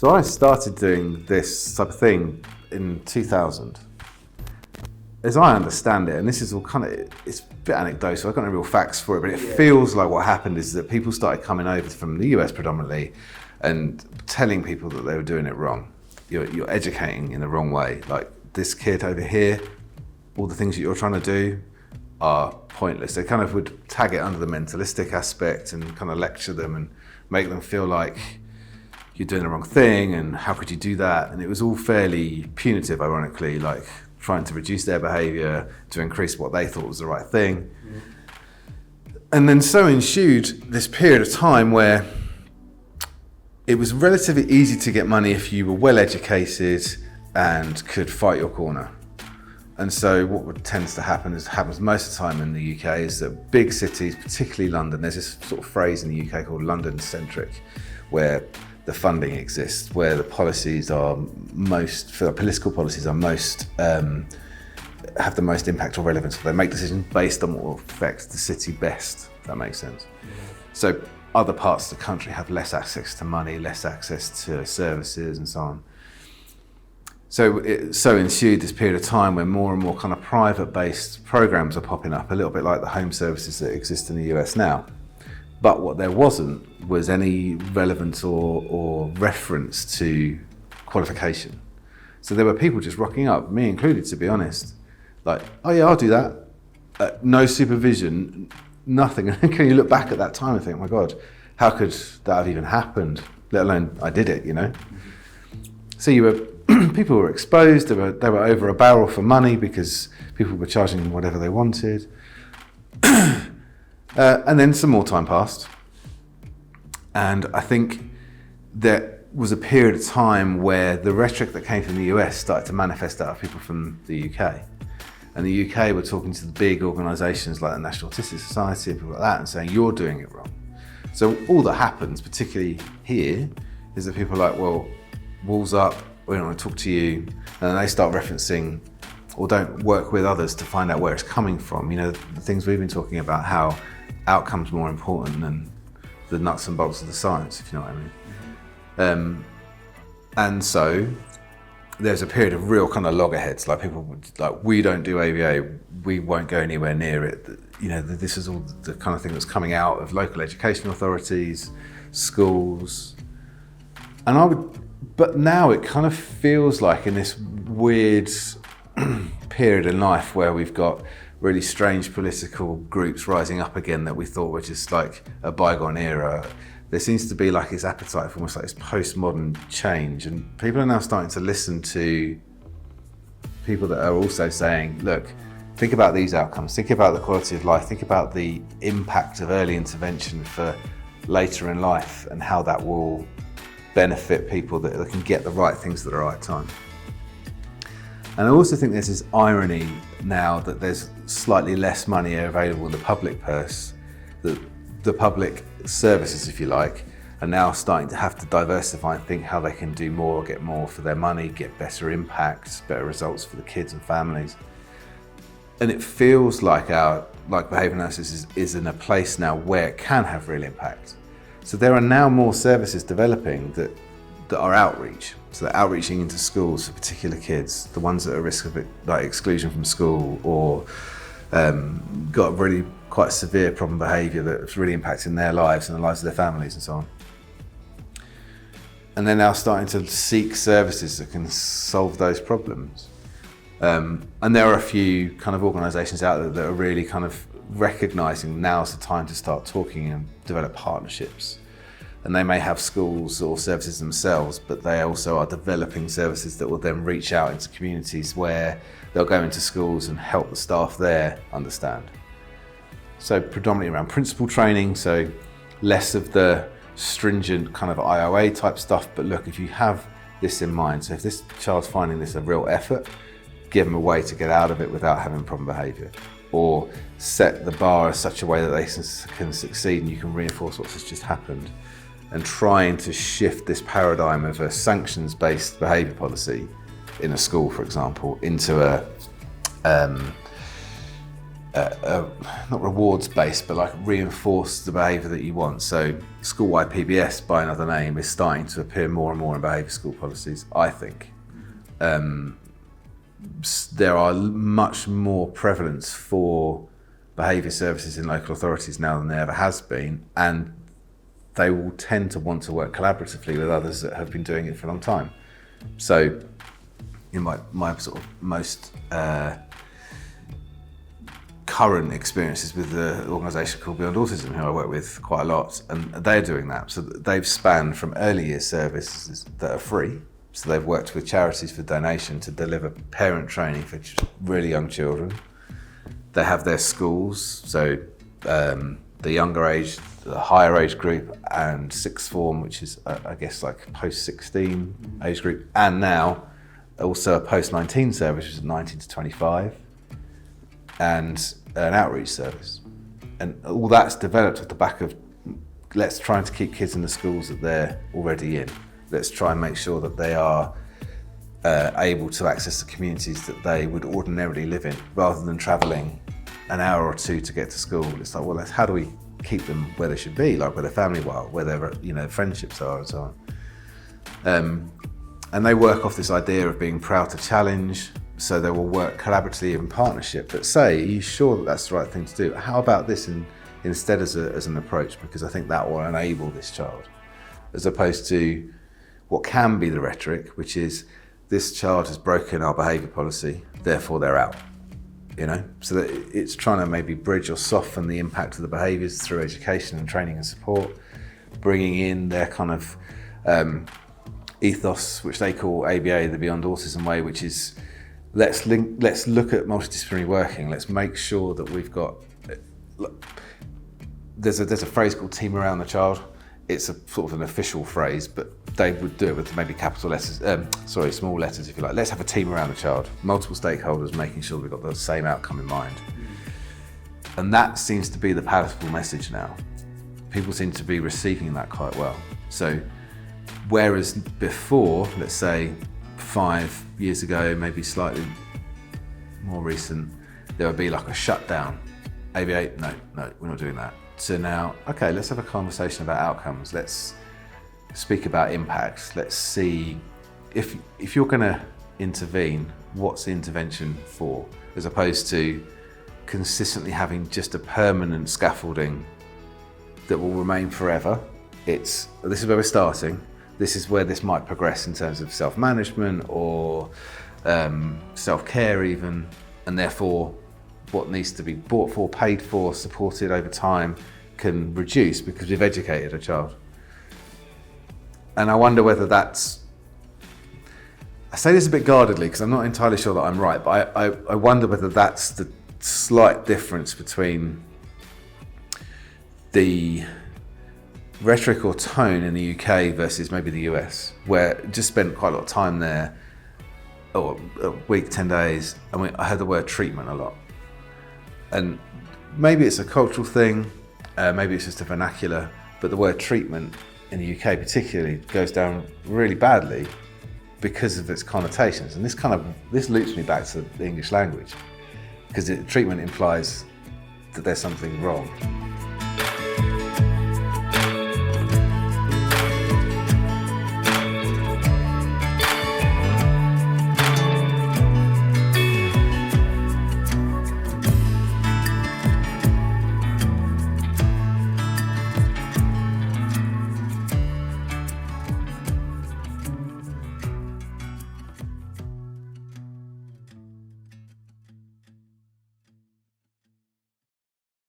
So I started doing this type of thing in 2000. As I understand it, and this is all kind of, it's a bit anecdotal, I've got no real facts for it, but it feels like what happened is that people started coming over from the US predominantly and telling people that they were doing it wrong. You're educating in the wrong way. Like, this kid over here, all the things that you're trying to do are pointless. They kind of would tag it under the mentalistic aspect and kind of lecture them and make them feel like you're doing the wrong thing and how could you do that? And it was all fairly punitive, ironically, like trying to reduce their behaviour to increase what they thought was the right thing. And then so ensued this period of time where it was relatively easy to get money if you were well educated and could fight your corner. And so what tends to happen, is happens most of the time in the UK, is that big cities, particularly London, there's this sort of phrase in the UK called London-centric, where the funding exists, where the policies are most, for political policies are most, have the most impact or relevance. They make decisions based on what will affect the city best, if that makes sense. So other parts of the country have less access to money, less access to services and so on. So it ensued this period of time where more and more kind of private-based programs are popping up, a little bit like the home services that exist in the US now. But what there wasn't was any relevance or reference to qualification. So there were people just rocking up, me included, to be honest, like, oh yeah, I'll do that. No supervision, nothing. And can you look back at that time and think, oh my God, how could that have even happened? Let alone I did it, you know? So people were exposed, they were over a barrel for money because people were charging whatever they wanted. And then some more time passed. And I think there was a period of time where the rhetoric that came from the US started to manifest out of people from the UK. And the UK were talking to the big organisations like the National Autistic Society and people like that and saying, you're doing it wrong. So all that happens, particularly here, is that people are like, well, walls up, we don't want to talk to you. And then they start referencing, or don't work with others to find out where it's coming from. You know, the things we've been talking about, how outcomes more important than the nuts and bolts of the science, if you know what I mean. And so there's a period of real kind of loggerheads, like people would, like, we don't do ABA, we won't go anywhere near it. You know, this is all the kind of thing that's coming out of local education authorities, schools. But now it kind of feels like in this weird period in life where we've got really strange political groups rising up again that we thought were just like a bygone era, there seems to be like this appetite for almost like this postmodern change, and people are now starting to listen to people that are also saying, look, think about these outcomes, think about the quality of life, think about the impact of early intervention for later in life and how that will benefit people that can get the right things at the right time. And I also think there's this irony now that there's slightly less money available in the public purse, that the public services, if you like, are now starting to have to diversify and think how they can do more, get more for their money, get better impact, better results for the kids and families. And it feels like behaviour analysis is in a place now where it can have real impact. So there are now more services developing that are outreach. So they're outreaching into schools for particular kids, the ones that are at risk of like exclusion from school or got really quite severe problem behaviour that's really impacting their lives and the lives of their families and so on. And they're now starting to seek services that can solve those problems. And there are a few kind of organisations out there that are really kind of recognising now's the time to start talking and develop partnerships. And they may have schools or services themselves, but they also are developing services that will then reach out into communities where they'll go into schools and help the staff there understand. So predominantly around principal training, so less of the stringent kind of IOA type stuff, but look, if you have this in mind, so if this child's finding this a real effort, give them a way to get out of it without having problem behaviour, or set the bar as such a way that they can succeed and you can reinforce what's just happened. And trying to shift this paradigm of a sanctions-based behaviour policy in a school, for example, into not rewards based, but like reinforce the behaviour that you want. So school-wide PBS, by another name, is starting to appear more and more in behaviour school policies, I think. There are much more prevalence for behaviour services in local authorities now than there ever has been, and they will tend to want to work collaboratively with others that have been doing it for a long time. So in my sort of most current experiences with the organisation called Beyond Autism, who I work with quite a lot, and they're doing that. So they've spanned from early years services that are free. So they've worked with charities for donation to deliver parent training for really young children. They have their schools, so the younger age, the higher age group, and sixth form, which is I guess like post-16 age group, and now also a post-19 service, which is 19 to 25, and an outreach service. And all that's developed at the back of, let's try to keep kids in the schools that they're already in. Let's try and make sure that they are able to access the communities that they would ordinarily live in, rather than travelling an hour or two to get to school. It's like, well, how do we keep them where they should be, like where their family are, where their friendships are, and so on. And they work off this idea of being proud to challenge, so they will work collaboratively in partnership. But say, are you sure that that's the right thing to do? How about this instead as an approach? Because I think that will enable this child, as opposed to what can be the rhetoric, which is, this child has broken our behaviour policy, therefore they're out. So that it's trying to maybe bridge or soften the impact of the behaviours through education and training and support, bringing in their kind of ethos, which they call ABA, the Beyond Autism way, which is, let's look at multidisciplinary working. Let's make sure that we've got. There's a phrase called "team around the child." It's a sort of an official phrase, but they would do it with maybe capital letters, small letters if you like. Let's have a team around the child, multiple stakeholders, making sure we've got the same outcome in mind. And that seems to be the palatable message now. People seem to be receiving that quite well. So, whereas before, let's say 5 years ago, maybe slightly more recent, there would be like a shutdown. ABA, no, we're not doing that. So now, okay, let's have a conversation about outcomes. Let's speak about impacts. Let's see if you're going to intervene, what's the intervention for, as opposed to consistently having just a permanent scaffolding that will remain forever. This is where we're starting. This is where this might progress in terms of self-management or self-care even, and therefore what needs to be bought for, paid for, supported over time can reduce because we've educated a child. And I wonder whether that's, I say this a bit guardedly because I'm not entirely sure that I'm right, but I wonder whether that's the slight difference between the rhetoric or tone in the UK versus maybe the US, where I just spent quite a lot of time there, or a week, 10 days, and I heard the word treatment a lot. And maybe it's a cultural thing, maybe it's just a vernacular, but the word treatment in the UK particularly goes down really badly because of its connotations. And this loops me back to the English language, because treatment implies that there's something wrong.